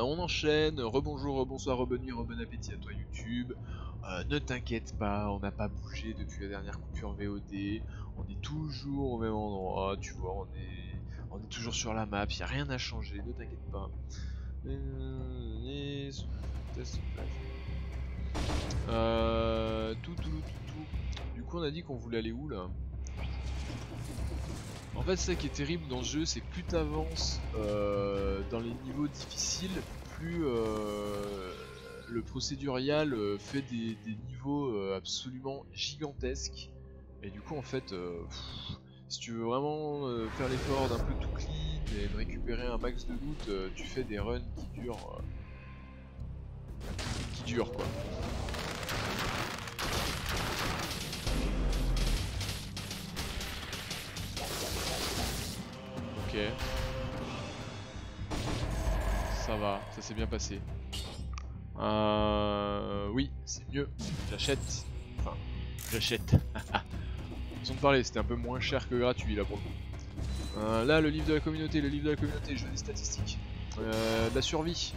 On enchaîne, rebonjour, rebonsoir, rebonne nuit, rebon appétit à toi YouTube. Ne t'inquiète pas, on n'a pas bougé depuis la dernière coupure VOD. On est toujours au même endroit, tu vois, on est toujours sur la map, y a rien à changer, ne t'inquiète pas. Du coup on a dit qu'on voulait aller où là? En fait, c'est ça qui est terrible dans ce jeu, c'est que plus t'avances dans les niveaux difficiles, plus le procédurial fait des niveaux absolument gigantesques. Et du coup, en fait, si tu veux vraiment faire l'effort d'un peu tout clean et de récupérer un max de loot, tu fais des runs qui durent quoi. Ok. Ça va, ça s'est bien passé. Oui, c'est mieux. J'achète. Enfin, j'achète. Façon de parler, c'était un peu moins cher que gratuit là pour le coup. Là, le livre de la communauté, je veux des statistiques. De la survie.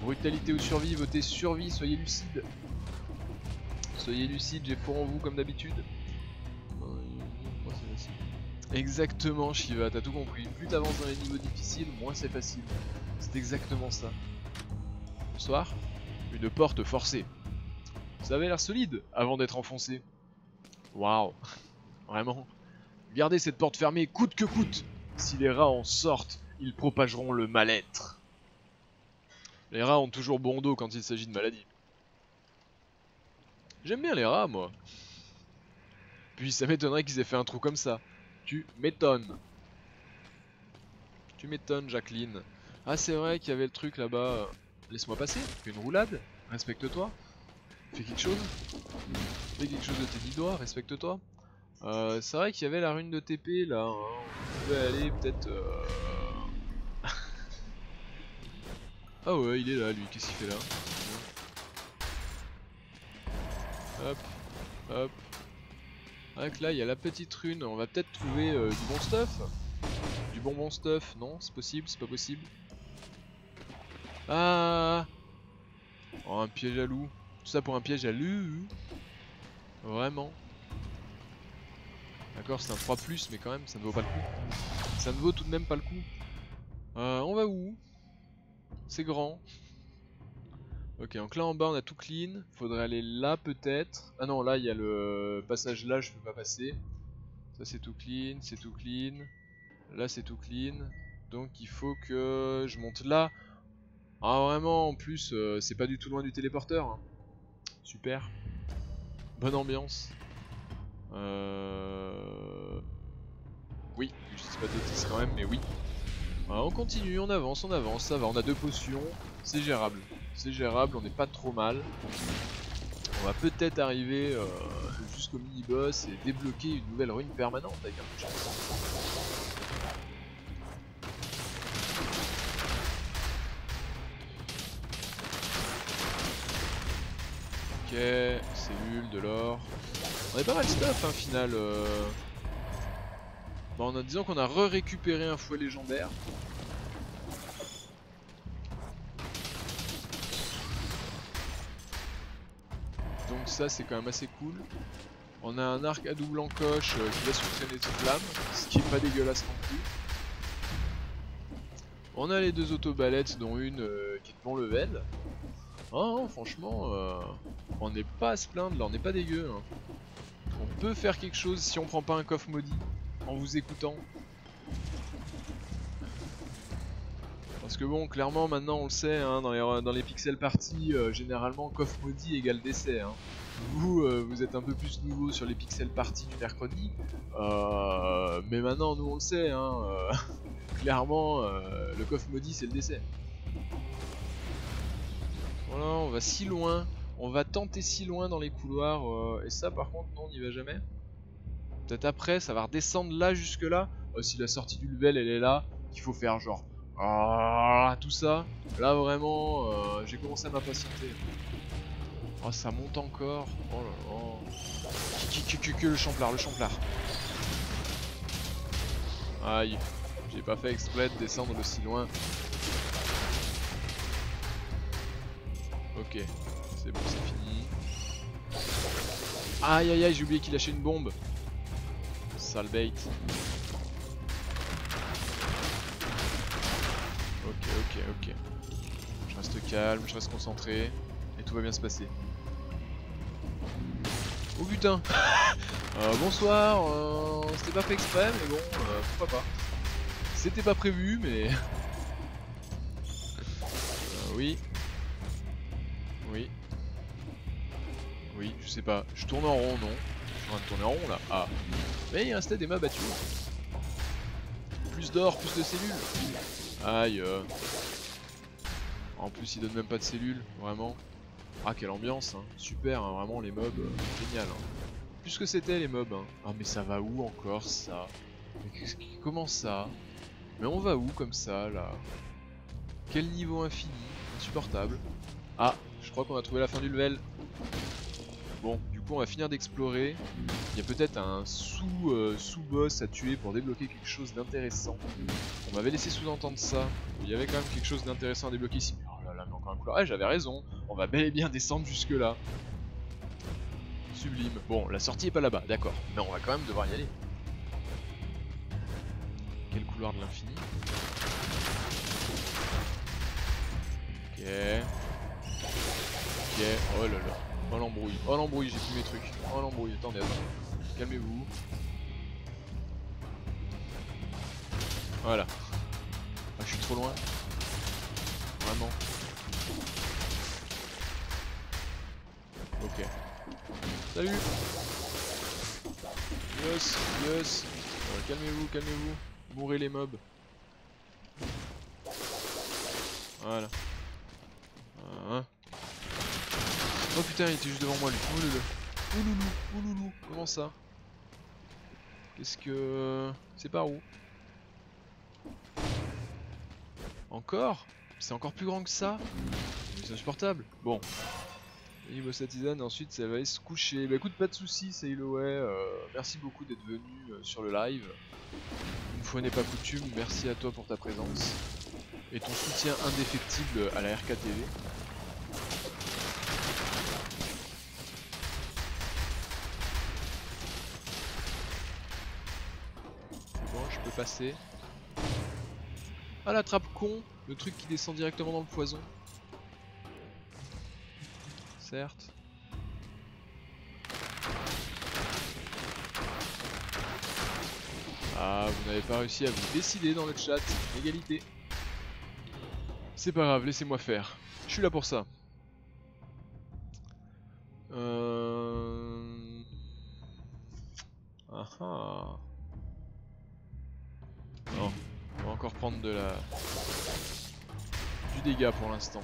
Brutalité ou survie, votez survie, soyez lucide. Soyez lucide, j'ai foi en vous comme d'habitude. Exactement, Shiva, t'as tout compris. Plus t'avances dans les niveaux difficiles, moins c'est facile. C'est exactement ça. Bonsoir. Une porte forcée. Ça avait l'air solide avant d'être enfoncé. Waouh. Vraiment. Gardez cette porte fermée coûte que coûte. Si les rats en sortent, ils propageront le mal-être. Les rats ont toujours bon dos quand il s'agit de maladie. J'aime bien les rats, moi. Puis ça m'étonnerait qu'ils aient fait un trou comme ça. Tu m'étonnes. Tu m'étonnes, Jacqueline. Ah, c'est vrai qu'il y avait le truc là-bas. Laisse-moi passer. Fais une roulade. Respecte-toi. Fais quelque chose. Fais quelque chose de tes 10 doigts. Respecte-toi. C'est vrai qu'il y avait la rune de TP là. Hein. On pouvait aller peut-être. Ah ouais, il est là, lui. Qu'est-ce qu'il fait là? Hop, hop. Donc là, il y a la petite rune. On va peut-être trouver du bon stuff. Du bon stuff. Non, c'est possible, c'est pas possible. Ah! Oh, un piège à loup. Tout ça pour un piège à loup. Vraiment. D'accord, c'est un 3+, mais quand même, ça ne vaut pas le coup. Ça ne vaut tout de même pas le coup. On va où? C'est grand. Ok, donc là en bas on a tout clean. Faudrait aller là peut-être. Ah non, là il y a le passage là, je peux pas passer. Ça c'est tout clean, c'est tout clean. Là c'est tout clean. Donc il faut que je monte là. Ah vraiment, en plus c'est pas du tout loin du téléporteur. Hein. Super. Bonne ambiance. Oui, je dis pas de bêtises quand même, mais oui. Voilà, on continue, on avance, ça va, on a 2 potions, c'est gérable. C'est gérable, on n'est pas trop mal. On va peut-être arriver jusqu'au mini-boss et débloquer une nouvelle rune permanente avec un peu de chance. Ok, cellule, de l'or. On est pas mal stuff, hein, final. Bon, disons qu'on a récupéré un fouet légendaire. Donc ça c'est quand même assez cool. On a un arc à double encoche qui laisse fonctionner ses flammes, ce qui est pas dégueulasse non plus. On a les 2 auto-balettes dont une qui est de bon level. Oh franchement on n'est pas à se plaindre là, on n'est pas dégueu. Hein. On peut faire quelque chose si on prend pas un coffre maudit en vous écoutant. Parce que bon, clairement maintenant on le sait, hein, dans les pixel parties, généralement coffre maudit égale décès. Hein. Vous êtes un peu plus nouveau sur les pixel parties du mercredi, mais maintenant nous on le sait, hein, clairement le coffre maudit c'est le décès. Voilà, on va si loin, on va tenter si loin dans les couloirs, et ça par contre non on n'y va jamais. Peut-être après ça va redescendre là jusque là, si la sortie du level elle est là, qu'il faut faire genre tout ça, là vraiment j'ai commencé à m'impatienter. Oh ça monte encore, oh là là. Que le champlard, Aïe, j'ai pas fait exprès de descendre aussi loin. Ok, c'est bon, c'est fini. Aïe aïe aïe, j'ai oublié qu'il lâchait une bombe. Sale bait. Ok. Je reste calme, je reste concentré. Et tout va bien se passer. Oh putain. Bonsoir, c'était pas fait exprès, mais bon, pourquoi pas. C'était pas prévu, mais... oui. Oui, je sais pas. Je tourne en rond, non? Je suis en train de tourner en rond, là. Ah. Mais il restait des mobs à tuer. Plus d'or, plus de cellules. Aïe. En plus, ils donnent même pas de cellules, vraiment. Ah, quelle ambiance, hein. Super, hein, vraiment, les mobs, génial. Hein. Plus que c'était, les mobs. Hein. Ah, mais ça va où encore, ça? Mais comment ça? Mais on va où, comme ça, là? Quel niveau infini? Insupportable. Ah, je crois qu'on a trouvé la fin du level. Bon, du coup, on va finir d'explorer. Il y a peut-être un sous-boss à tuer pour débloquer quelque chose d'intéressant. On m'avait laissé sous-entendre ça. Il y avait quand même quelque chose d'intéressant à débloquer ici. Oh là là, mais encore un couloir. Ah, j'avais raison. On va bel et bien descendre jusque là. Sublime. Bon, la sortie est pas là-bas, d'accord. Mais on va quand même devoir y aller. Quel couloir de l'infini? Ok. Oh là là. Oh l'embrouille, j'ai plus mes trucs. Oh l'embrouille, attendez. Calmez-vous. Voilà. Ah, je suis trop loin. Vraiment. Ok. Salut. Yes. Calmez-vous. Mourrez les mobs. Voilà. Oh putain, il était juste devant moi lui. Ouloulou. Comment ça? Qu'est-ce que... C'est par où? Encore? C'est encore plus grand que ça? C'est insupportable. Bon. Niveau Satizan, ensuite ça va aller se coucher. Bah écoute, pas de soucis, Sailoway. Merci beaucoup d'être venu sur le live. Une fois n'est pas coutume, merci à toi pour ta présence. Et ton soutien indéfectible à la RKTV. Bon, je peux passer. Ah, la trappe con, le truc qui descend directement dans le poison. Certes. Ah, vous n'avez pas réussi à vous décider dans le chat. Égalité. C'est pas grave, laissez-moi faire. Je suis là pour ça. Ah ah. Non, on va encore prendre du dégât pour l'instant.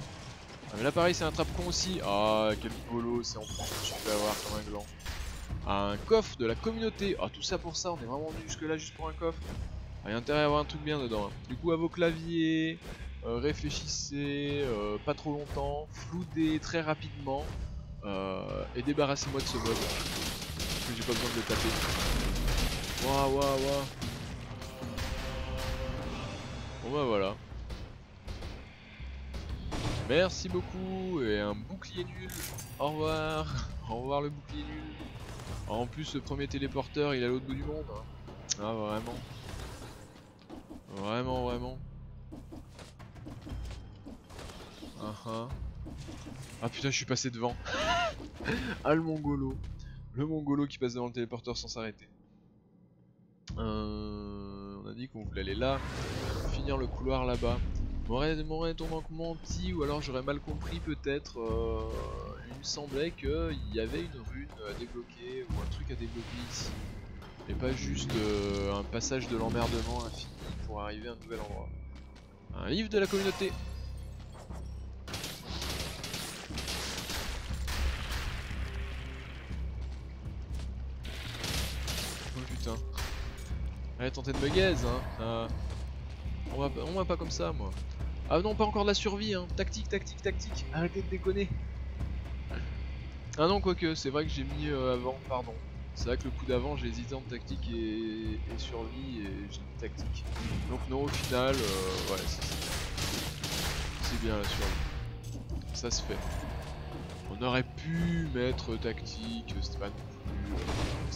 Ah, mais là pareil, c'est un trappe-con aussi. Ah, quel bolo, c'est en plus que tu peux avoir comme un gland. Un coffre de la communauté. Ah, tout ça pour ça, on est vraiment venu jusque là juste pour un coffre. Ah, il y a intérêt à avoir un truc bien dedans. Hein. Du coup, à vos claviers, réfléchissez pas trop longtemps, floudez très rapidement et débarrassez-moi de ce mob. Parce que j'ai pas besoin de le taper. Waouh. Bon bah voilà. Merci beaucoup et un bouclier nul. Au revoir. Au revoir le bouclier nul. En plus, le premier téléporteur, il est à l'autre bout du monde. Hein. Ah vraiment. Vraiment. Ah putain, je suis passé devant. Ah le mongolo. Le mongolo qui passe devant le téléporteur sans s'arrêter. On a dit qu'on voulait aller là. Finir le couloir là-bas. M'aurait menti ou alors j'aurais mal compris peut-être. Il me semblait qu'il y avait une rune à débloquer ou un truc à débloquer ici. Et pas juste un passage de l'emmerdement infini pour arriver à un nouvel endroit. Un livre de la communauté. Oh putain. Allez, tentez de me gaze hein. On va pas comme ça moi. Ah non, pas encore de la survie hein. Tactique. Arrêtez de déconner. Ah non, quoique, c'est vrai que j'ai mis avant, pardon. C'est vrai que le coup d'avant, j'ai hésité entre tactique et survie et j'ai mis tactique. Donc non, au final, ouais, c'est bien la survie. Ça se fait. On aurait pu mettre tactique, c'était pas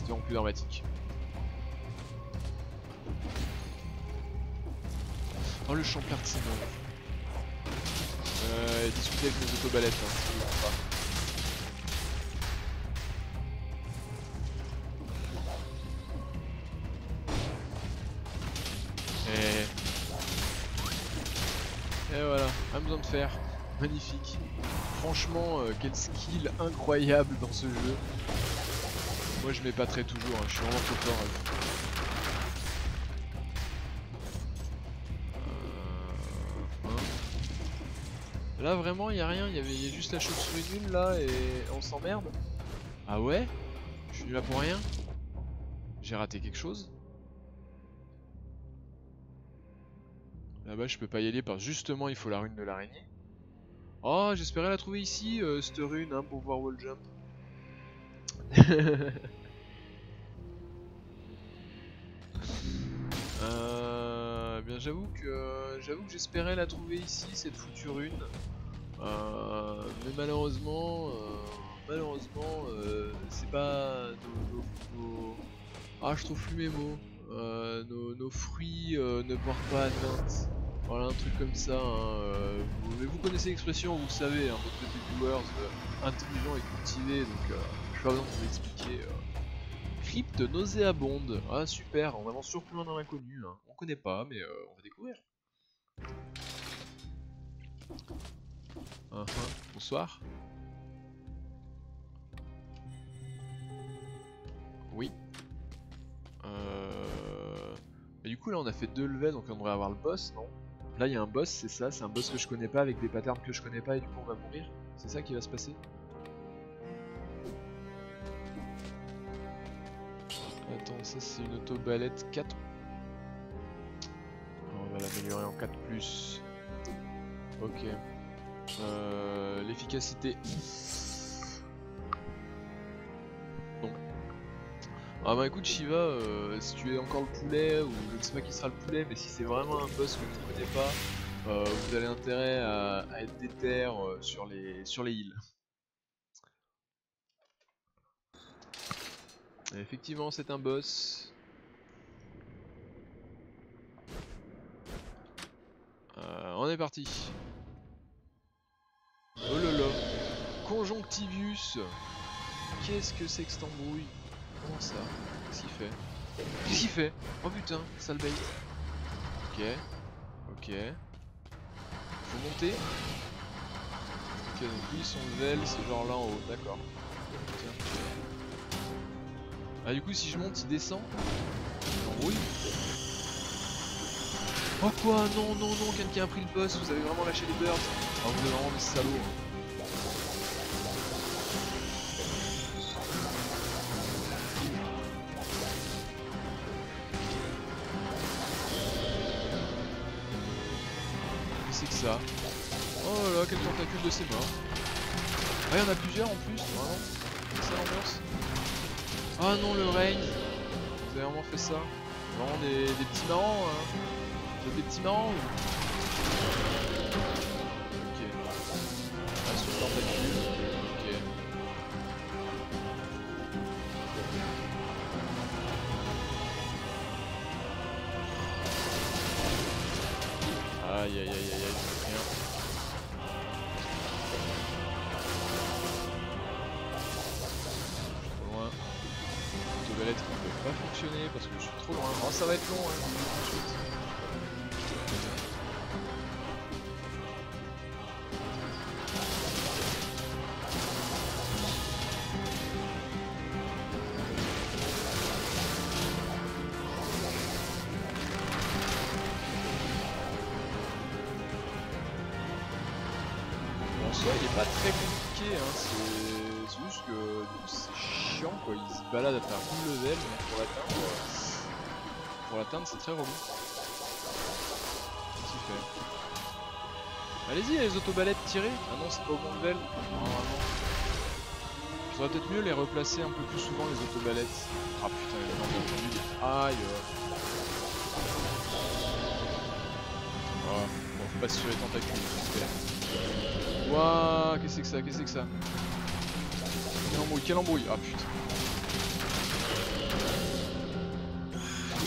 non plus dramatique. Oh le champlard de Simon. Discuter avec nos autobalettes, hein, Et voilà, pas besoin de faire. Magnifique. Franchement, quel skill incroyable dans ce jeu. Moi je m'épaterai toujours, hein, je suis vraiment trop fort. Là vraiment il y a rien, il y a juste la chauve-souris nulle là et on s'emmerde. Ah ouais? Je suis là pour rien? J'ai raté quelque chose? Là-bas je peux pas y aller parce que justement il faut la rune de l'araignée. Oh j'espérais la trouver ici, cette rune hein, pour pouvoir wall jump. Bien j'avoue que j'espérais la trouver ici cette foutue rune. Mais malheureusement, c'est pas Ah je trouve plus mes mots. Nos fruits ne portent pas atteinte. Voilà un truc comme ça. Hein, mais vous connaissez l'expression, vous le savez, hein, votre côté viewers intelligent et cultivé, donc je n'ai pas besoin de vous l'expliquer. Crypte nauséabonde. Ah super, on avance toujours plus loin dans l'inconnu. Hein. On connaît pas, mais on va découvrir. Bonsoir. Oui. Et du coup là on a fait 2 levels donc on devrait avoir le boss, non? Là il y a un boss, c'est ça, c'est un boss que je connais pas avec des patterns que je connais pas et du coup on va mourir. C'est ça qui va se passer? Attends, ça c'est une auto-balette 4. On va l'améliorer en 4+. Ok. L'efficacité. Non. Ah bah écoute Shiva, si tu es encore le poulet, ou je ne sais pas qui sera le poulet, mais si c'est vraiment un boss que tu ne connais pas, vous avez intérêt à être déter sur les heals. Et effectivement c'est un boss. On est parti. Oh là là. Conjonctivius. Qu'est-ce que c'est que cette embrouille? Comment ça? Qu'est-ce qu'il fait? Qu'est-ce qu'il fait? Oh putain, sale bait. Ok. Ok. Faut monter. Ok, donc lui son level c'est genre là en haut, d'accord. Tiens. Ah du coup si je monte il descend. Oui. Oh quoi? Non, non, non, quelqu'un a pris le boss, vous avez vraiment lâché les birds. Oh vous êtes vraiment des salauds. Qu'est-ce que c'est que ça? Oh là là, quel tentacule de ses morts. Ah il y en a plusieurs en plus, vraiment. C'est ça l'ambiance. Ah non le rain. Vous avez vraiment fait ça? Vraiment des petits marrants hein. Vous êtes des petits marrants ou... Ok. Ah sur le tentacule. Ok. Aïe aïe aïe aïe aïe, rien. Loin. Les autobalettes qui ne peuvent pas fonctionner parce que je suis trop loin. Oh ça va être long hein, ensuite. En soi il est pas très compliqué hein, c'est juste que c'est chiant quoi, il se balade à faire full level mais pour l'atteindre c'est très relou. Qu'est-ce qu'il fait? Allez-y les autobalettes tirez. Ah non c'est pas au bon level. Normalement. Il faudrait peut-être mieux les replacer un peu plus souvent les autobalettes. Ah putain il a entendu des... Aïe. Oh, bon faut pas se sur les tentacules j'espère. Wouah, qu'est-ce que c'est que ça? Qu'est-ce que c'est que ça? quelle embrouille. Ah putain.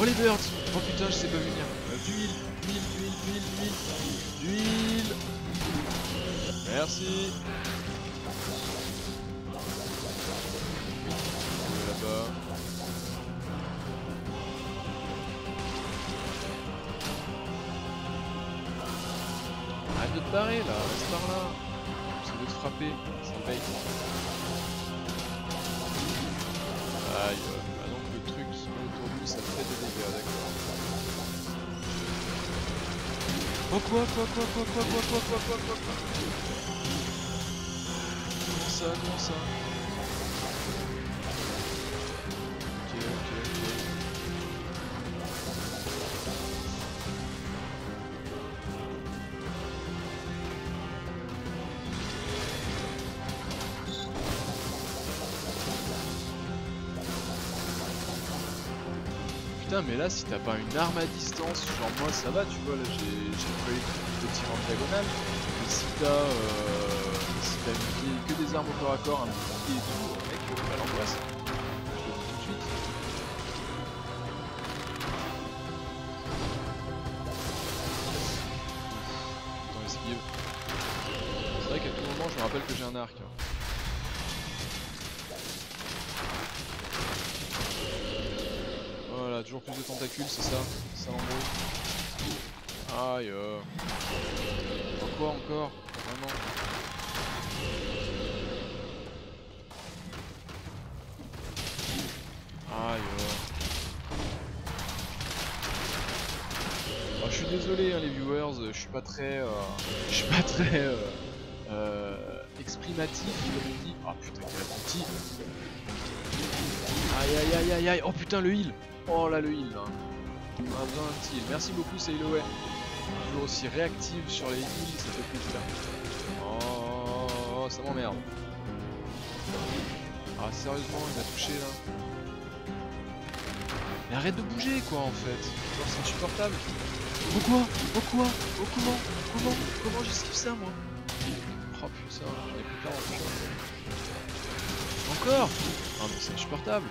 Oh les birds. Oh putain, je sais pas venir. D'huile. Merci. Là-bas. Arrête de te barrer là, reste par là. Parce que de te frapper, ça me paye. Aïe, ah donc le truc autour de lui ça fait des dégâts, d'accord. Oh quoi. Comment ça Ok. Putain mais là si t'as pas une arme à distance, genre moi ça va tu vois là j'ai trouvé le tir en diagonale, mais si t'as que des armes au corps à corps, un bouclier et tout, mec, bah l'angoisse. Je le dis tout de suite. Attends, esquive. C'est vrai qu'à tout moment je me rappelle que j'ai un arc. Hein. Voilà, toujours plus de tentacules, c'est ça? C'est ça l'embrouille. Aïe. Quoi encore? Vraiment. Aïe. Oh, je suis désolé hein, les viewers, je suis pas très exprimatif comme on dit. Ah putain quel abruti. Aïe. Oh putain le heal. Oh là le heal là. On a besoin d'un petit heal. Merci beaucoup Sailoway. Toujours aussi réactive sur les heals, ça fait plaisir. Oh ça m'emmerde. Ah sérieusement il m'a touché là. Mais arrête de bouger quoi en fait. Genre c'est insupportable. Pourquoi Comment j'esquive ça moi? Oh putain, j'en ai plus plein en plus. Encore? Ah mais c'est insupportable.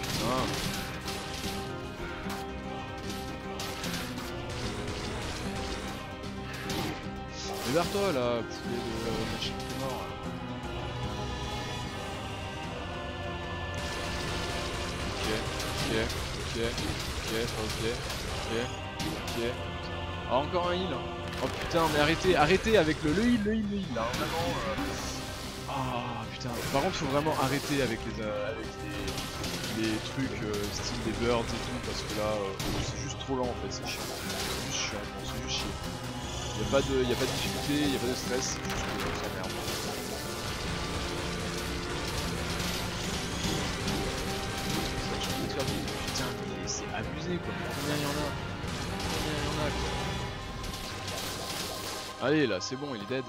Putain. Libère-toi là, poulet de machine qui est mort. Ok. Ah encore un heal. Oh putain mais arrêtez avec le heal là, vraiment. Ah putain, par contre faut vraiment arrêter avec les trucs style des birds et tout parce que là c'est juste trop lent en fait, c'est chiant. C'est juste chiant, c'est juste chiant. Y'a pas de difficulté, y'a pas de stress, c'est juste que ça s'emmerde. Putain mais c'est abusé quoi, combien il y en a quoi. Allez là c'est bon il est dead.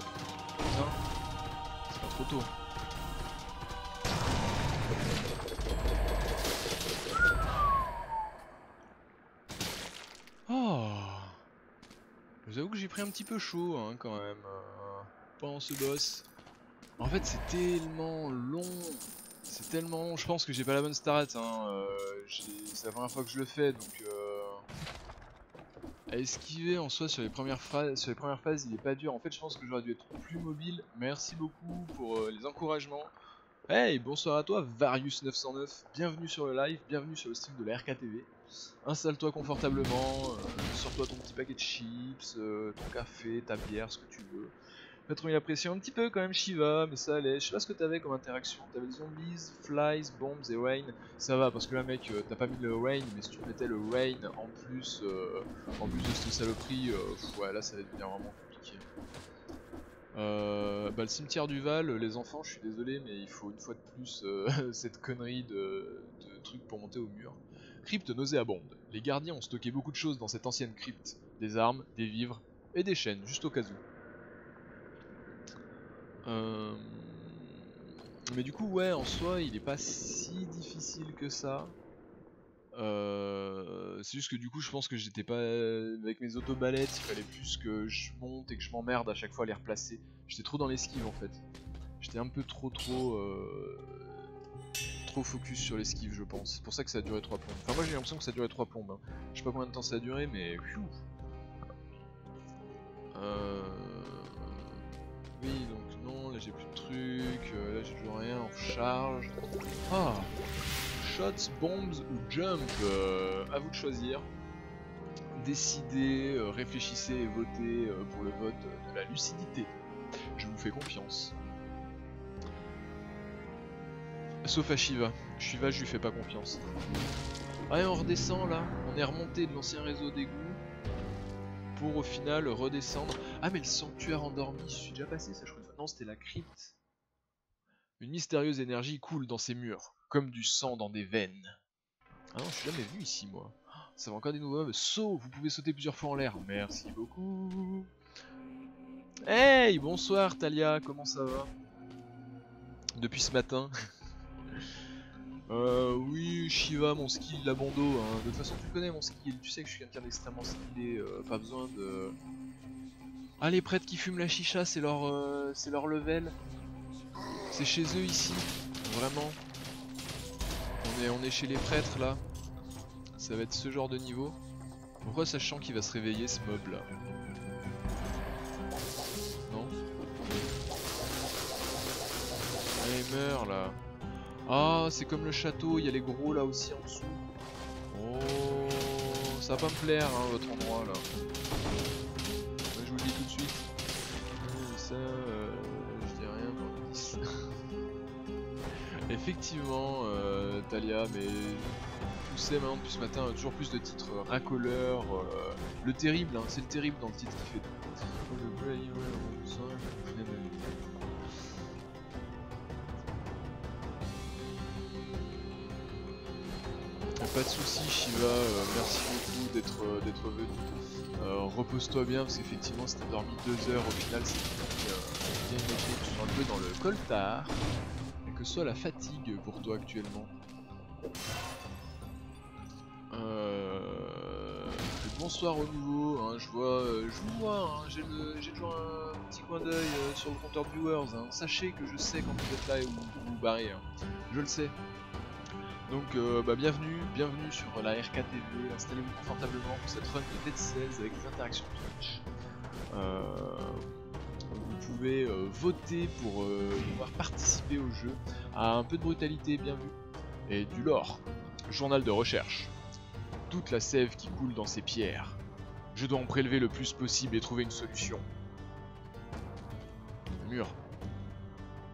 Putain, c'est pas trop tôt. Oh, je vous avoue que j'ai pris un petit peu chaud hein, quand même pendant ce boss. En fait c'est tellement long. C'est tellement long, je pense que j'ai pas la bonne strat hein. C'est la première fois que je le fais donc à esquiver en soi sur les premières phases il est pas dur. En fait je pense que j'aurais dû être plus mobile. Merci beaucoup pour les encouragements. Hey bonsoir à toi Varius909, bienvenue sur le live, bienvenue sur le stream de la RKTV. Installe-toi confortablement, sors-toi ton petit paquet de chips, ton café, ta bière, ce que tu veux. Pas trop apprécié un petit peu quand même Shiva, mais ça allait. Je sais pas ce que t'avais comme interaction. T'avais les zombies, flies, bombs et rain. Ça va parce que là mec, t'as pas mis le rain, mais si tu mettais le rain en plus de cette saloperie, ouais là ça allait devenir vraiment compliqué. Bah le cimetière du Val, les enfants, je suis désolé, mais il faut une fois de plus cette connerie de trucs pour monter au mur. Crypte nauséabonde. Les gardiens ont stocké beaucoup de choses dans cette ancienne crypte. Des armes, des vivres et des chaînes, juste au cas où. Mais du coup ouais en soi il est pas si difficile que ça. C'est juste que du coup je pense que j'étais pas avec mes autobalettes, il fallait plus que je monte et que je m'emmerde à chaque fois à les replacer. J'étais trop dans l'esquive en fait. J'étais un peu trop focus sur l'esquive, je pense. C'est pour ça que ça a duré 3 plombes. Enfin, moi j'ai l'impression que ça a duré 3 plombes. Hein. Je sais pas combien de temps ça a duré, mais... Oui, donc non, là j'ai plus de trucs. Là j'ai toujours rien en charge. Ah, shots, bombs ou jump. À vous de choisir. Décidez, réfléchissez et votez pour le vote de la lucidité. Je vous fais confiance. Sauf à Shiva. Shiva, je lui fais pas confiance. Ah, et on redescend là. On est remonté de l'ancien réseau d'égouts pour au final redescendre. Ah, mais le sanctuaire endormi, je suis déjà passé ça, je crois. Non, c'était la crypte. Une mystérieuse énergie coule dans ses murs, comme du sang dans des veines. Ah non, je suis jamais venu ici, moi. Ça va encore des nouveaux mobs. Saut, vous pouvez sauter plusieurs fois en l'air. Merci beaucoup. Hey, bonsoir Talia, comment ça va? Depuis ce matin. Oui, Shiva, mon skill, la bando. Hein. De toute façon, tu connais mon skill. Tu sais que je suis quelqu'un d'extrêmement skillé. Pas besoin de. Ah, les prêtres qui fument la chicha, c'est leur level. C'est chez eux ici. Vraiment. On est chez les prêtres là. Ça va être ce genre de niveau. Pourquoi sachant qu'il va se réveiller ce mob là? Non? Allez, meurs là. Ah, c'est comme le château, il y a les gros là aussi en dessous. Oh, ça va pas me plaire hein, votre endroit là. Moi, je vous le dis tout de suite. Ça, je dis rien dans le 10. Effectivement, Talia, mais tu sais maintenant depuis ce matin, toujours plus de titres racoleurs. Le terrible, hein, c'est le terrible dans le titre qui fait tout. Pas de soucis Shiva, merci beaucoup d'être venu. Repose-toi bien parce qu'effectivement si t'as dormi 2 heures au final c'est bien noté que tu sois un peu dans le coltard et que ce soit la fatigue pour toi actuellement. Bonsoir au nouveau, hein, je vous vois, hein, j'ai toujours un petit coin d'œil sur le compteur de viewers, hein. Sachez que je sais quand vous êtes là et où vous vous barrez, hein. Je le sais. Donc bienvenue sur la RKTV, installez-vous confortablement pour cette run de Dead 16 avec des interactions Twitch. Vous pouvez voter pour pouvoir participer au jeu, à un peu de brutalité bien vu, et du lore. Journal de recherche. Toute la sève qui coule dans ces pierres. Je dois en prélever le plus possible et trouver une solution. Mur.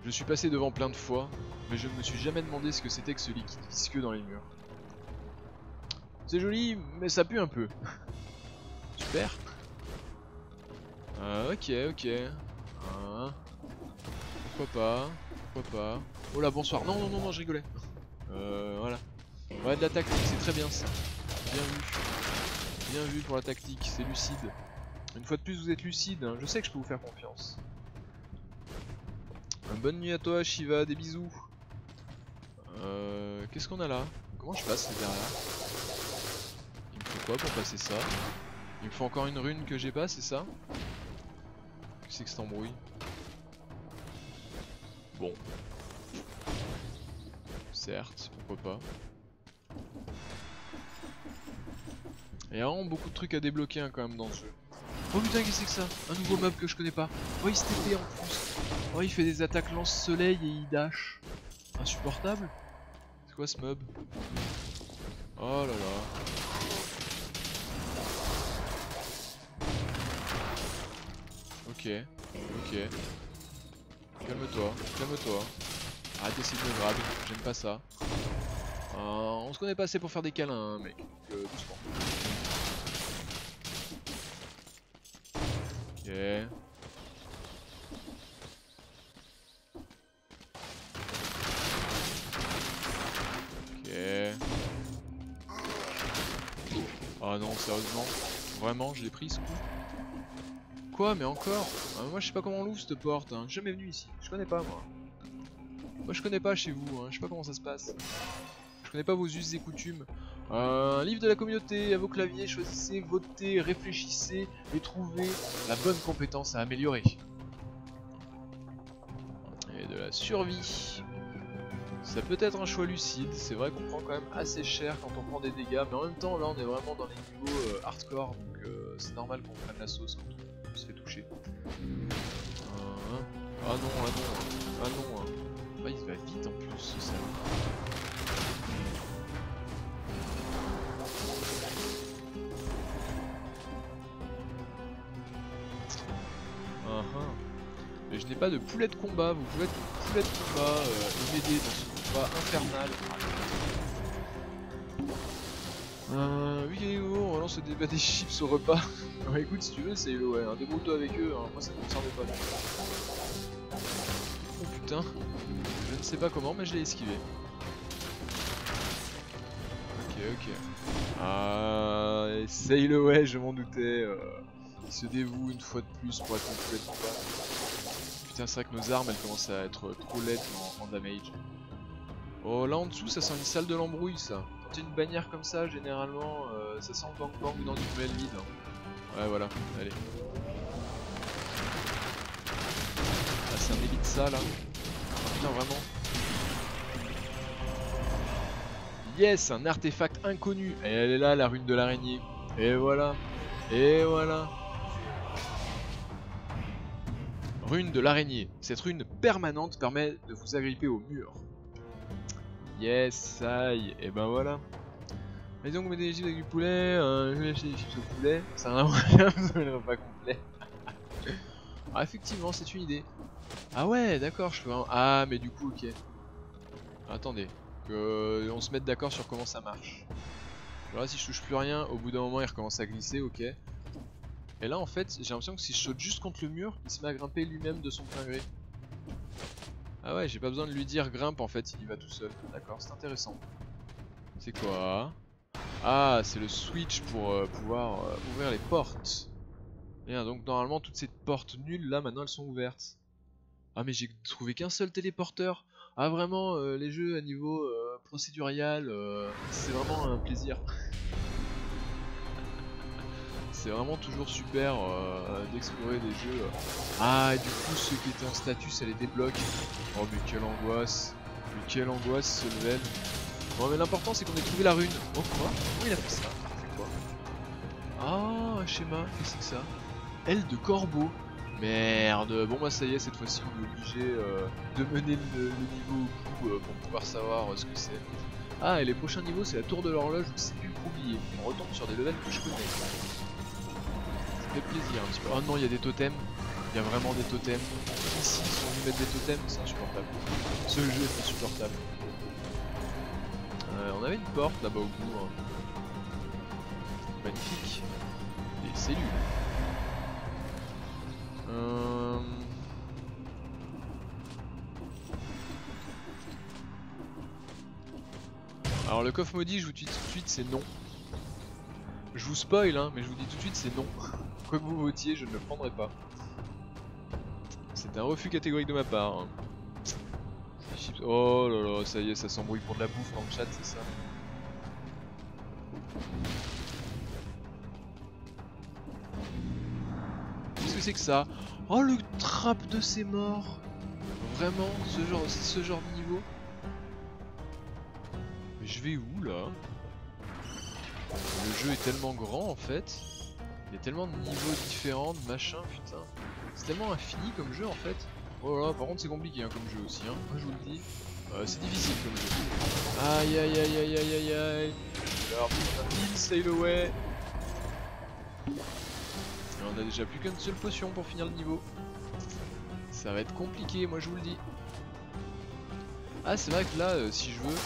Je suis passé devant plein de fois, mais je ne me suis jamais demandé ce que c'était que ce liquide visqueux dans les murs. C'est joli, mais ça pue un peu. Super. Ok. Pourquoi pas. Oh là, bonsoir. Non, je rigolais. Voilà. Ouais, de la tactique, c'est très bien ça. Bien vu pour la tactique, c'est lucide. Une fois de plus, vous êtes lucide, hein. Je sais que je peux vous faire confiance. Bonne nuit à toi Shiva, des bisous. Qu'est-ce qu'on a là? Comment je passe derrière? Il me faut quoi pour passer ça? Il me faut encore une rune que j'ai pas, c'est ça? Qu'est-ce que c'est que cette embrouille? Bon. Certes, pourquoi pas. Il y a vraiment beaucoup de trucs à débloquer hein, quand même dans ce jeu. Oh putain, qu'est-ce que c'est que ça? Un nouveau mob que je connais pas. Oh, il s'est TP en plus. Oh, il fait des attaques lance-soleil et il dash. Insupportable. C'est quoi ce mob? Oh là là. Ok. Calme-toi. Arrête d'essayer de me grab, j'aime pas ça. On se connaît pas assez pour faire des câlins, hein, mec. Donc, doucement. Ok. Ah non, sérieusement? Vraiment, je l'ai pris ce coup? Quoi, mais encore? Moi je sais pas comment on l'ouvre cette porte, hein. Je suis jamais venu ici, je connais pas moi. Moi je connais pas chez vous, hein. Je sais pas comment ça se passe. Je connais pas vos us et coutumes. Un livre de la communauté, à vos claviers, choisissez, votez, réfléchissez et trouvez la bonne compétence à améliorer. Et de la survie. Ça peut être un choix lucide, c'est vrai qu'on prend quand même assez cher quand on prend des dégâts, mais en même temps là on est vraiment dans les niveaux hardcore, donc c'est normal qu'on prenne la sauce quand on se fait toucher. Ah non, ah non, ah non. Ah, il va vite en plus ce salon. Mais je n'ai pas de poulet de combat, vous pouvez être mon poulet de combat et m'aider dans ce combat infernal. Oui, on relance des chips au repas. Ouais, écoute, si tu veux, c'est ouais, débrouille-toi avec eux, hein. Moi ça ne me concerne pas. Oh putain, je ne sais pas comment, mais je l'ai esquivé. Ok. Ah, essaye-le, ouais, je m'en doutais. Il se dévoue une fois de plus pour être mon poulet de combat. Putain, c'est vrai que nos armes elles commencent à être trop laides en damage. Oh, là en dessous, ça sent une salle de l'embrouille, ça. Quand il y a une bannière comme ça, généralement, ça sent le bang dans du duel vide. Ouais, voilà, allez. Ah, c'est un élite ça là. Oh, putain, vraiment. Yes, un artefact inconnu. Et elle est là, la rune de l'araignée. Et voilà. Et voilà. Rune de l'araignée. Cette rune permanente permet de vous agripper au mur. Yes, ça y est. Et ben voilà. Et donc, vous mettez les chips avec du poulet. Je vais acheter des chips au poulet. Ça n'a rien, vous avez le repas complet. Ah, effectivement, c'est une idée. Ah ouais, d'accord, je peux. Ah, mais du coup, ok. Attendez. On se mette d'accord sur comment ça marche. Voilà, si je touche plus rien, au bout d'un moment, il recommence à glisser, ok. Et là, en fait, j'ai l'impression que si je saute juste contre le mur, il se met à grimper lui-même de son plein gré. Ah ouais, j'ai pas besoin de lui dire grimpe, en fait, il y va tout seul. D'accord, c'est intéressant. C'est quoi? Ah, c'est le switch pour pouvoir ouvrir les portes. Bien, donc normalement, toutes ces portes nulles, là, maintenant, elles sont ouvertes. Ah, mais j'ai trouvé qu'un seul téléporteur. Ah, vraiment, les jeux à niveau procédurial, c'est vraiment un plaisir. C'est vraiment toujours super d'explorer des jeux. Ah, et du coup, ceux qui étaient en statut, ça les débloque. Oh, mais quelle angoisse. Mais quelle angoisse ce level. Bon, mais l'important, c'est qu'on ait trouvé la rune. Oh, quoi? Comment il a fait ça? C'est quoi? Ah, un schéma. Qu'est-ce que c'est que ça? Aile de corbeau. Merde. Bon, bah, ça y est, cette fois-ci, on est obligé de mener le niveau au bout pour pouvoir savoir ce que c'est. Ah, et les prochains niveaux, c'est la tour de l'horloge ou c'est du oublié. On retombe sur des levels que je connais. Ça fait plaisir un petit peu. Oh non, il y a des totems. Il y a vraiment des totems. Ici, si on veut mettre des totems, c'est insupportable. Ce jeu est insupportable. On avait une porte là-bas au bout. Hein. Magnifique. Des cellules. Alors le coffre maudit, je vous dis tout de suite, c'est non. Je vous spoil, hein, mais je vous dis tout de suite, c'est non. Quoi que vous votiez, je ne le prendrai pas. C'est un refus catégorique de ma part. Hein. Oh là là, ça y est, ça s'embrouille pour de la bouffe dans le chat, c'est ça. Qu'est-ce que c'est que ça? Oh, le trap de ces morts. Vraiment, ce genre de niveau. Mais je vais où là? Le jeu est tellement grand en fait. Il y a tellement de niveaux différents, de machins, putain. C'est tellement infini comme jeu en fait. Oh là, par contre c'est compliqué hein, comme jeu aussi, hein. Moi je vous le dis. C'est difficile comme jeu. Aïe aïe aïe aïe aïe aïe aïe. Alors putain, sail away. Et on a déjà plus qu'une seule potion pour finir le niveau. Ça va être compliqué, moi je vous le dis. Ah c'est vrai que là, si je veux...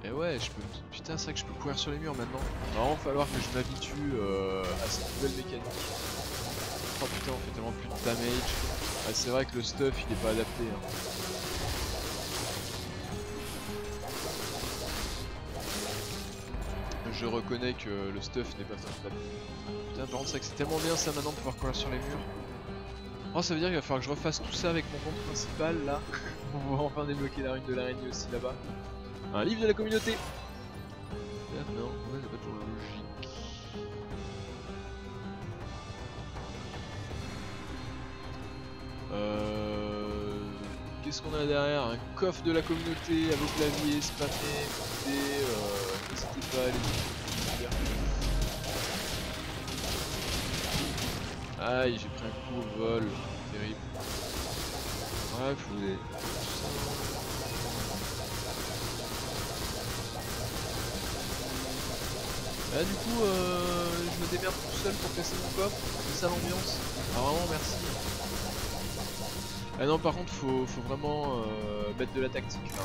Et ouais, je peux... Putain, c'est vrai que je peux courir sur les murs maintenant. Il va vraiment falloir que je m'habitue à cette nouvelle mécanique. Oh putain, on fait tellement plus de damage. Ah, c'est vrai que le stuff, il est pas adapté. Hein. Je reconnais que le stuff n'est pas adapté. Putain, par contre, c'est vrai que c'est tellement bien ça maintenant de pouvoir courir sur les murs. Oh, ça veut dire qu'il va falloir que je refasse tout ça avec mon compte principal là. On va enfin débloquer la rune de l'araignée aussi là-bas. Un livre de la communauté. Non, ouais, c'est pas toujours logique. qu'est-ce qu'on a derrière? Un coffre de la communauté avec clavier, spammé, n'hésitez pas à aller dire. Aïe, j'ai pris un coup au vol, terrible. Ouais, foulé. Là du coup, je me démerde tout seul pour casser mon coffre, c'est ça l'ambiance. Ah vraiment merci. Ah non par contre faut vraiment mettre de la tactique là.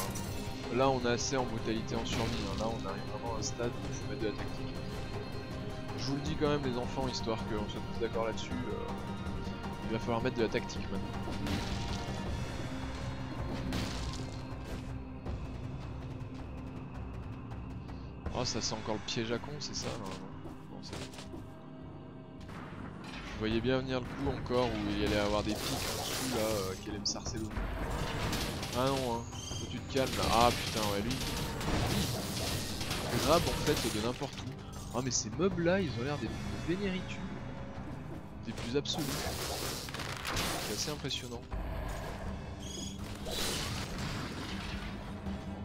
Là on a assez en brutalité en survie, hein. Là on arrive vraiment à un stade où il faut mettre de la tactique. Je vous le dis quand même les enfants, histoire qu'on soit tous d'accord là-dessus, il va falloir mettre de la tactique maintenant. Oh ça sent encore le piège à con, c'est ça non, c'est bon. Je voyais bien venir le coup encore où il allait avoir des pics en dessous là qui allaient me sarcer l'eau. Ah non hein, faut que tu te calmes là. Ah putain ouais lui il grabe en fait de n'importe où. Ah mais ces mobs là ils ont l'air d'être une vénéritude des plus absolues. C'est assez impressionnant.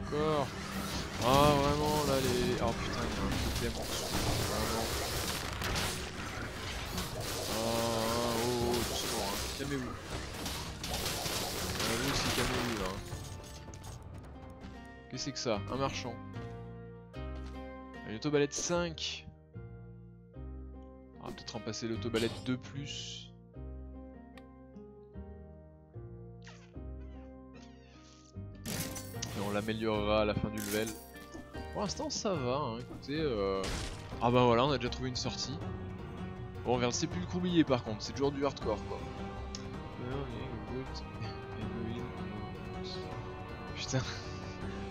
Encore. Ah vraiment là les... Oh putain il y a un totem en dessous. Vraiment. Oh doucement hein. Calmez-vous. Vous aussi calmez-vous là. Qu'est-ce que c'est que ça? Un marchand. Une autobalette 5. On va peut-être remplacer l'autobalette 2+. Et on l'améliorera à la fin du level. Pour l'instant ça va, hein. Écoutez. Ah bah voilà, on a déjà trouvé une sortie. Bon, vers le sépulcre oublié par contre, c'est toujours du hardcore quoi. Putain,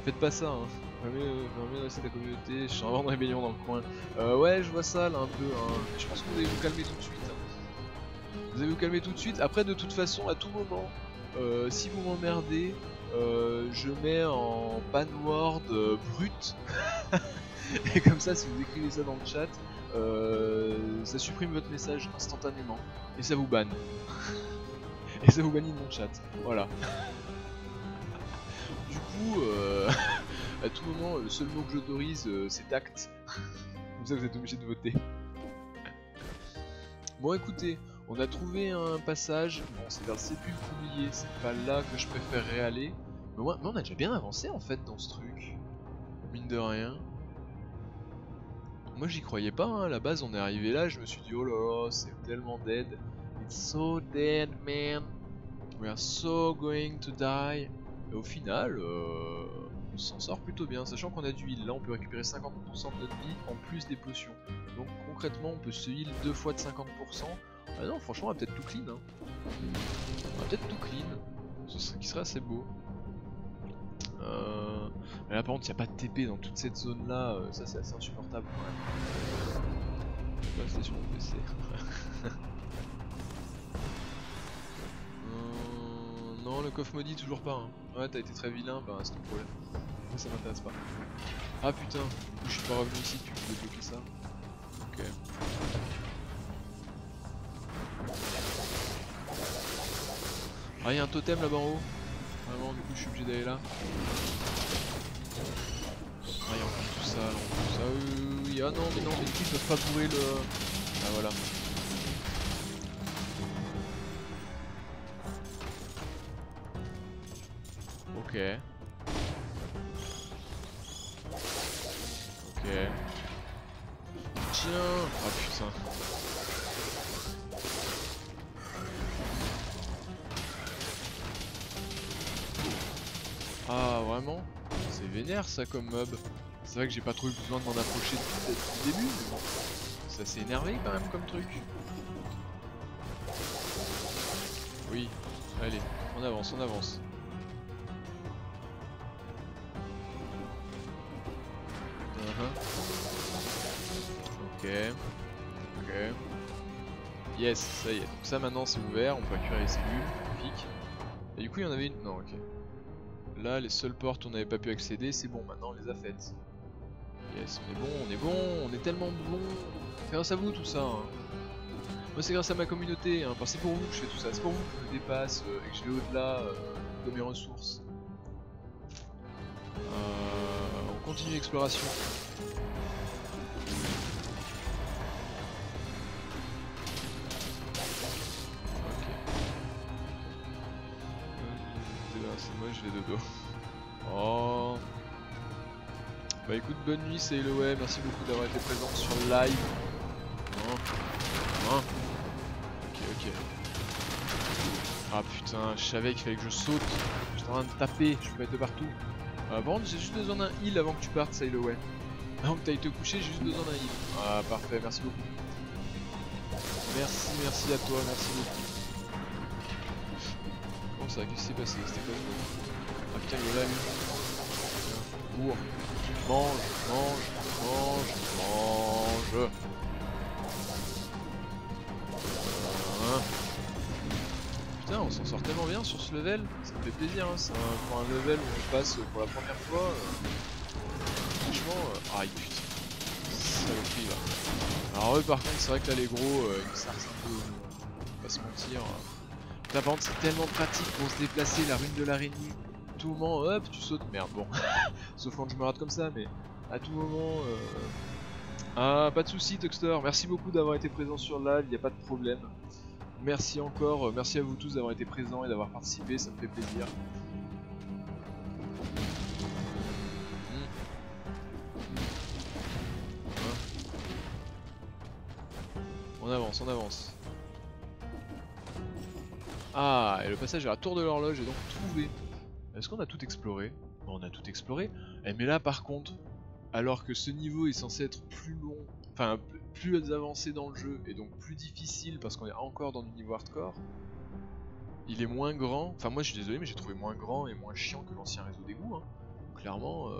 faites pas ça hein. Vraiment rester de la communauté, je suis en rébellion dans le coin. Ouais, je vois ça là un peu, hein. Je pense que vous allez vous calmer tout de suite. Hein. Vous allez vous calmer tout de suite. Après, de toute façon, à tout moment, si vous m'emmerdez, je mets en banword brut. Et comme ça, si vous écrivez ça dans le chat, ça supprime votre message instantanément. Et ça vous banne. Et ça vous bannit de mon chat. Voilà. Du coup, à tout moment, le seul mot que j'autorise, c'est tact. Comme ça, vous êtes obligé de voter. Bon, écoutez, on a trouvé un passage. Bon, c'est vers le sépulcre oublié. C'est pas là que je préférerais aller. Mais on a déjà bien avancé en fait dans ce truc. Mine de rien. Moi, j'y croyais pas. Hein. À la base, on est arrivé là. Je me suis dit, oh là là, c'est tellement dead. It's so dead, man. We are so going to die. Et au final, on s'en sort plutôt bien, sachant qu'on a du heal. Là, on peut récupérer 50% de notre vie en plus des potions. Donc concrètement, on peut se heal 2 fois de 50%. Ah non, franchement, on va peut-être tout clean. Hein. On va peut-être tout clean. Ce qui serait assez beau. Mais là, par contre, il n'y a pas de TP dans toute cette zone-là. Ça, c'est assez insupportable quand même. Je vais pas rester sur mon PC. Non, le coffre maudit toujours pas. Hein. Ouais, t'as été très vilain, bah c'est ton problème. Moi ça m'intéresse pas. Ah putain, je suis pas revenu ici, tu peux débloquer ça. Ok. Ah, y'a un totem là-bas en haut. Vraiment, du coup, je suis obligé d'aller là. Ah, y'a encore tout ça, là, tout ça. Oui. Ah non, mais non, mais du coup, ils peuvent pas bourrer le. Ah, voilà. Ok. Ok. Tiens. Ah putain. Ah vraiment? C'est vénère ça comme mob. C'est vrai que j'ai pas trop eu besoin de m'en approcher depuis le début, mais bon. C'est assez énervé quand même comme truc. Oui. Allez, on avance, on avance. Ok. Ok. Yes, ça y est. Donc ça maintenant c'est ouvert, on peut récupérer les cellules. Magnifique. Et du coup il y en avait une... Non, ok. Là les seules portes où on n'avait pas pu accéder, c'est bon, maintenant on les a faites. Yes, on est bon, on est bon, on est tellement bon. Grâce à vous tout ça. Hein. Moi c'est grâce à ma communauté, hein. Enfin, c'est pour vous que je fais tout ça, c'est pour vous que je me dépasse et que je vais au-delà de mes ressources. On continue l'exploration. C'est moi, je vais dodo. Oh. Bah écoute, bonne nuit, c'est Eloé, merci beaucoup d'avoir été présent sur le live. Ok. Ah putain, je savais qu'il fallait que je saute. J'étais en train de taper, je peux être de partout. Par contre, j'ai juste besoin d'un heal avant que tu partes, Eloé. Avant que tu ailles te coucher, j'ai juste besoin d'un heal. Ah parfait, merci beaucoup. Merci à toi, merci beaucoup. Comment ça, qu'est-ce qui s'est passé? C'était quoi ce... Ah putain, il est là lui. Tiens, cours. Mange. Putain, on s'en sort tellement bien sur ce level, ça me fait plaisir, hein. C'est pour un level où on passe pour la première fois. Franchement, aïe putain, saloperie là. Alors eux par contre, c'est vrai que là les gros, ils sarcent un peu, on va pas se mentir. Là par contre, c'est tellement pratique pour se déplacer, la rune de l'araignée. À tout moment, hop, tu sautes, merde, bon. Sauf quand je me rate comme ça, mais à tout moment... Ah, pas de soucis Tuxter, merci beaucoup d'avoir été présent sur le live, il n'y a pas de problème. Merci encore, merci à vous tous d'avoir été présents et d'avoir participé, ça me fait plaisir. On avance. Ah, et le passage à la tour de l'horloge est donc trouvé. Est-ce qu'on a tout exploré? Bon, on a tout exploré. Mais là par contre, alors que ce niveau est censé être plus long, enfin plus avancé dans le jeu et donc plus difficile parce qu'on est encore dans du niveau hardcore, il est moins grand. Enfin moi je suis désolé mais j'ai trouvé moins grand et moins chiant que l'ancien réseau d'égout, hein. Clairement.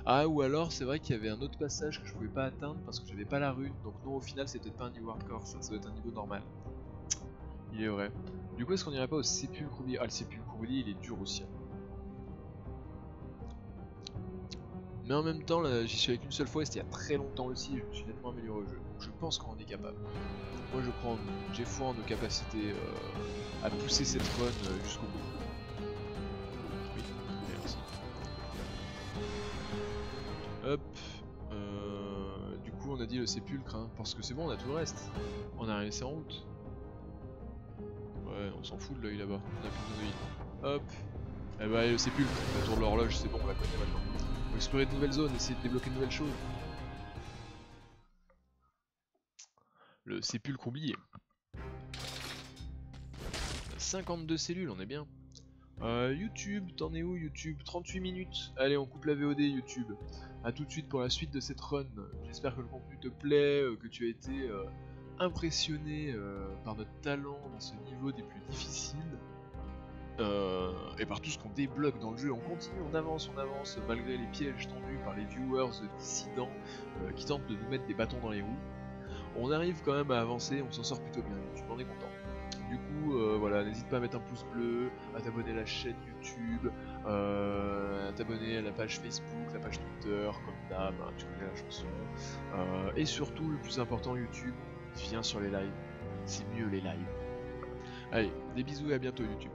Ah ou alors c'est vrai qu'il y avait un autre passage que je pouvais pas atteindre parce que j'avais pas la rune, donc non au final c'est peut-être pas un niveau hardcore, ça doit être un niveau normal. Il est vrai. Du coup est-ce qu'on irait pas au sépulcre oublié? Ah le sépulcre oublié il est dur aussi. Mais en même temps, j'y suis allé qu'une seule fois et c'était il y a très longtemps aussi et je me suis nettement amélioré au jeu. Donc je pense qu'on en est capable. Moi je crois en nous, j'ai foi en nos capacités à pousser cette run jusqu'au bout. Oui, merci. Hop. Du coup on a dit le sépulcre, hein, parce que c'est bon, on a tout le reste. On a laissé en route. Ouais, on s'en fout de l'œil là-bas, on a plus de l'œil. Hop. Et bah le sépulcre, la tour de l'horloge, c'est bon, on la connaît maintenant. On va explorer de nouvelles zones, essayer de débloquer de nouvelles choses. Le sépulcre oublié. 52 cellules, on est bien. YouTube, t'en es où YouTube? 38 minutes. Allez, on coupe la VOD YouTube. A tout de suite pour la suite de cette run. J'espère que le contenu te plaît, que tu as été impressionné par notre talent dans ce niveau des plus difficiles. Et par tout ce qu'on débloque dans le jeu. On continue, on avance malgré les pièges tendus par les viewers dissidents qui tentent de nous mettre des bâtons dans les roues. On arrive quand même à avancer, on s'en sort plutôt bien, YouTube, on est content. Du coup, voilà, n'hésite pas à mettre un pouce bleu, à t'abonner à la chaîne YouTube, à t'abonner à la page Facebook, la page Twitter, comme d'hab, hein, tu connais la chanson. Et surtout, le plus important, YouTube, viens sur les lives, c'est mieux les lives. Allez, des bisous et à bientôt YouTube.